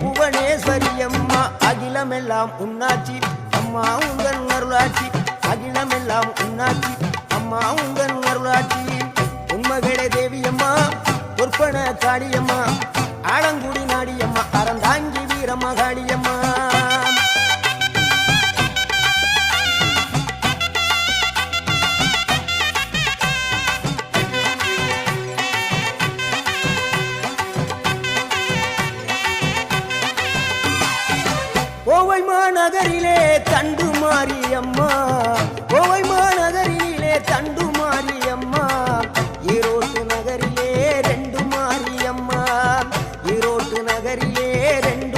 புவனேஸ்வரி அம்மா அகிலமெல்லாம் உன்னாட்சி அம்மா உங்கள் அருளாட்சி அகிலமெல்லாம் உன்னாட்சி அம்மா உங்கள் அருளாட்சி உண்மகளே தேவியம்மா பொற்பன காளியம்மா ஆலங்குடி நாடியம்மா அறந்தாங்கி வீரம்மா காளியம்மா கோவை மாநகரிலே தண்டு மாரியம்மா கோவை மாநகரிலே தண்டு மாரியம்மா ஈரோட்டு நகரிலே ரெண்டு மாரியம்மா ஈரோட்டு நகரிலே ரெண்டு